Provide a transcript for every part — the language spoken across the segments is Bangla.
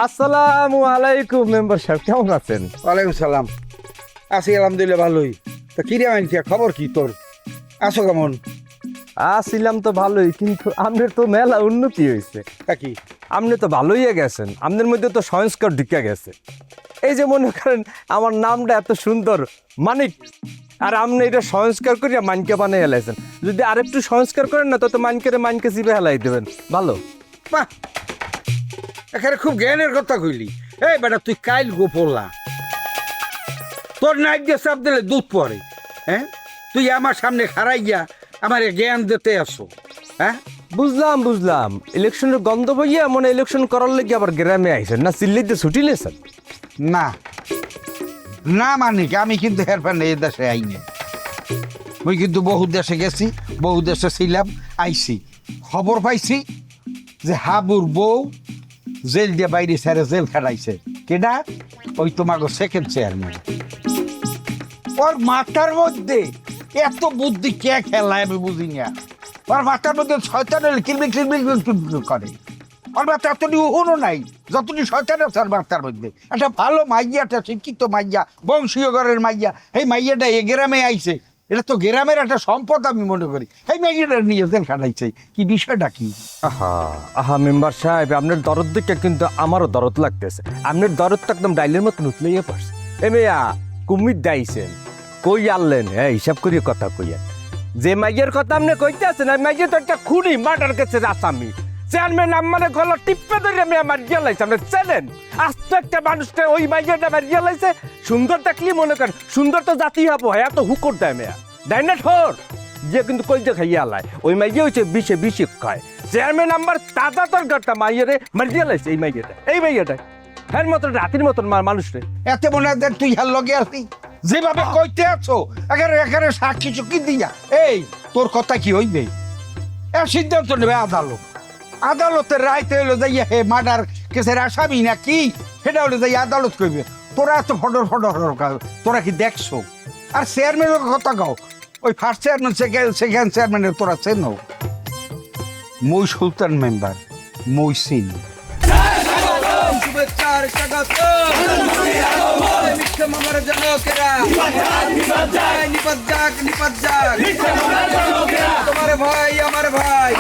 আসসালামু আলাইকুম মেম্বার সাহেব, কেমন আছেন? ওয়ালাইকুম সালাম। আছি আলহামদুলিল্লাহ ভালোই। তা কি রে মাইনছিয়া, খবর কি তোর? আছো কেমন? আসছিলাম তো ভালোই, কিন্তু আপনার তো মেলা উন্নতি হয়েছে। তা কি? আপনি তো ভালোই গেছেন, আপনার মধ্যে তো সংস্কার ঢুকে গেছে। এই যে মনে করেন আমার নামটা এত সুন্দর মানিক, আর আপনি এটা সংস্কার করিয়া মানকে বানিয়ে হেলাইছেন। যদি আরেকটু সংস্কার করেন না, তো মানকে চিপে হেলাই দেবেন। ভালো। বাহ, এখানে খুব জ্ঞানের কথা কইলি। এই বেটা, তুই কাইল গো পড়লা, তোর নাইট দিয়ে চাপ দিলে দুধ পড়ে। হ্যাঁ, তুই আমার সামনে খারাই গিয়া আমার জ্ঞান দিতে আসো। হ্যাঁ, বুঝলাম ইলেকশনের গন্ধ বইয়া মনে ইলেকশন করার লেগে আবার গ্রামে আইছেন না, সিল্লিতে ছুটি লেছেন? না না মানিক, আমি কিন্তু হেরফার এই দেশে আইনি। মুই কিন্তু বহু দেশে গেছি, বহু দেশে ছিলাম, আইছি। খবর পাইছি যে হাবুর বউ জেল দিয়ে বাইরে ছেড়ে জেল খাটাইছে। কেডা? ওই তোমাকে সেকেন্ড চেয়ারম্যান। ওর মাথার মধ্যে এত বুদ্ধি কে খেলায় আমি বুঝি না। ওর মাথার মধ্যে শয়তানের কিলবিল করে। ওর মাথা এতটি উহুনও নাই যতটি শয়তান আছে ওর মাথার মধ্যে। একটা ভালো মাইয়া, একটা শিক্ষিত মাইয়া, বংশীয় ঘরের মাইয়া, এই মাইয়াটা এ গ্রামে আইছে। এটা তো গ্রামের একটা সম্পদ আমি মনে করি। এই মাইয়াটা নিয়ে জেল খাটাইছে, কি বিষয়টা কি? আহা মেম্বার সাহেব, আপনার দরদ দেখে কিন্তু আমারও দরদ লাগতেছে। আপনার দরদ তো একদম ডাইলের মতো উতলাইয়া পড়ছে। এ মেয়া, কুমির দাইছেন কই আনলেন? হ্যাঁ, হিসাব করিয়ে কথা কইয়া। যে মাইয়ের কথা আপনি কইতে আছেন, আর মাইয়ে তো একটা খুনি, মার্ডার কেসের আসামি। চেয়ারম্যান আমার গলা টিপে ধরে মেয়ে আমার রিয়ালাইছে। আপনি চেনেন আস্ত একটা মানুষটা ওই মাইয়াটা আমার রিয়ালাইছে। সুন্দর দেখলি মনে করেন সুন্দর তো জাতি হবো, হ্যাঁ তো হুকর দেয় মেয়া, দেয় না ঠোর যে কিন্তু কইতে খাইয়া আলায়। ওই মাইয়া হচ্ছে বিষে খায়। চেয়ারম্যান আমার দাদা তোর গাটা মাইয়ারে মারিয়া লাইছে। এই মাইয়াটা হ্যাঁ মতন রাতির মতন মানুষ রে। এতে মনে হয় তুই হার লগে আসি যেভাবে কইতে আছো, এখানে সাক্ষী চুক্তি দিয়া। এই তোর কথা কি হইবে? এর সিদ্ধান্ত নেবে আদালত। আদালতের রায়তে হইলো যাইয়া হে মার্ডার কেসের আসামি না কি, সেটা হলো যাইয়া আদালত কইবে। তোরা এত ফটর তোরা কি দেখছো? আর চেয়ারম্যানের কথা গাও, ওই ফার্স্ট চেয়ারম্যান সেকেন্ড চেয়ারম্যানের তোরা চেনো? মই সুলতান মেম্বার, মই সিন। শুভেচ্ছার স্বাগত আমার জনকেরা, নিপাত যাক তোমার ভাই আমার ভাই,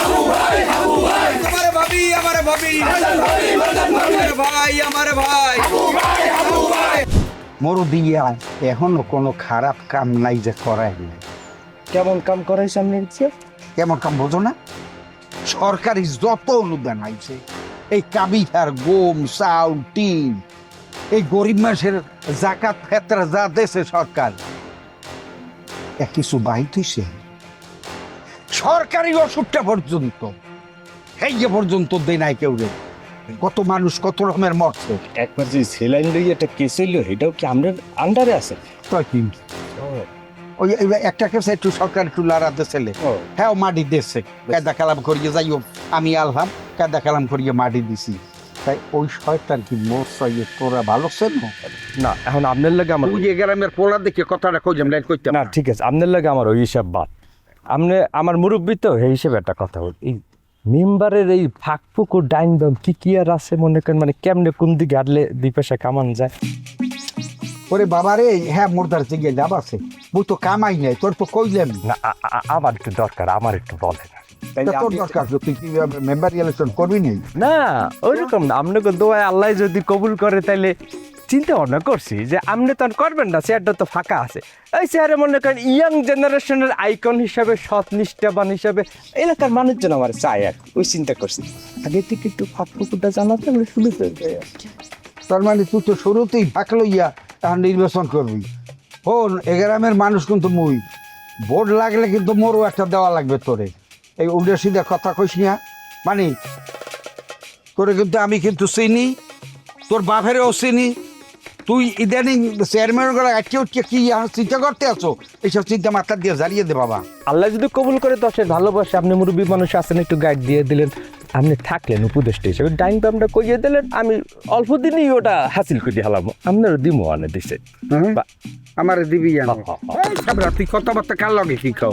তোমার ভাবি আমার ভাবি, ভাই আমার ভাই। মোর দিয়া এখনো কোনো খারাপ কাম নাই যে করাই নাই। কেমন কাম করাই সামনে? কেমন কাম বোঝো না? সরকারি যত অনুদান আইছে, এই কাবিহার, গম, চাউল, টিন, এই গরিব মানুষের জাকাত ফেতরা যা দেশে সরকার, কিছু বাইতেছে। সরকারি ওষুধটা পর্যন্ত এই যে পর্যন্ত দেয় নাই কেউ রে। কত মানুষ কত রকমের মরছে। একবার যে সেলাইন লইয়া একটা কেস হইলো, এটাও কি আমাদের আন্ডারে আছে? তাই কি? ওই একটা কেস একটু সরকার একটু লড়াতে ছেলে, হ্যাঁ মাটি দিচ্ছে, কায়দা কালাম করিয়ে যাই হোক, আমি আলহাম কায়দা কালাম করিয়ে মাটি দিছি। তাই ওই শয়তান কি মোর তোরা ভালো ছেন না? এখন আপনার লাগে আমার ওই গ্রামের পোলা দেখে কথাটা কইলাম না, কইতে না, ঠিক আছে আপনার লাগে আমার ওই হিসাব বাদ। আপনি আমার মুরব্বী তো, এই হিসেবে একটা কথা বল। এই মেম্বারের এই ফাঁক ফুকুর ডাইন বাম কি আর আছে মনে করেন? মানে কেমনে কোন দিকে আটলে দুই পয়সা কামান যায়? ওরে বাবা রে, হ্যাঁ মোরদার জিগে লাভ আছে, মুই তো কামাই নাই, তোর তো কইলাম না। আমার একটু দরকার, আমার একটু বলেন। তোর দরকার তুই কি মেম্বার ইলেকশন করবি নি? না ওইরকম না, আপনাকে দোয়ায় আল্লাহ যদি কবুল করে তাইলে চিন্তা ভাবনা করছি যে আপনি তো আর করবেন না, চেয়ারটা তো ফাঁকা আছে। এই চেয়ারে মনে করেন ইয়াং জেনারেশনের আইকন হিসাবে, সৎ নিষ্ঠাবান হিসাবে এলাকার মানুষজন আমার চায়, আর ওই চিন্তা করছি। আগে থেকে একটু ফাঁক ফুকুরটা জানাতে আমরা সুবিধা হয়ে যাচ্ছে। তার মানে তুই তো শুরুতেই ফাঁক লইয়া তার নির্বাচন করবি। হন এ গ্রামের মানুষ কিন্তু মুই, ভোট লাগলে কিন্তু মোরও একটা দেওয়া লাগবে তোরে। এই উল্টে সিধা কথা কইস না। মানে তোরে কিন্তু আমি কিন্তু চিনি, তোর বাপেরও চিনি। তুই ইদানিং চেয়ারম্যান করে আটকে উঠকে কি চিন্তা করতে আছো? এইসব চিন্তা মাথা দিয়ে জ্বালিয়ে দে বাবা। আল্লাহ যদি কবুল করে দশের ভালোবাসে, আপনি মুরব্বী মানুষ আছেন, একটু গাইড দিয়ে দিলেন, আপনি থাকলেন উপদেষ্টা হিসেবে, ডাইন বামটা কইয়ে দিলেন, আমি অল্প দিনই ওটা হাসিল করে হালাম। আপনারও দিমো আনে দিছে। আমার দিবি তুই কথাবার্তা কার লগে শিখাও?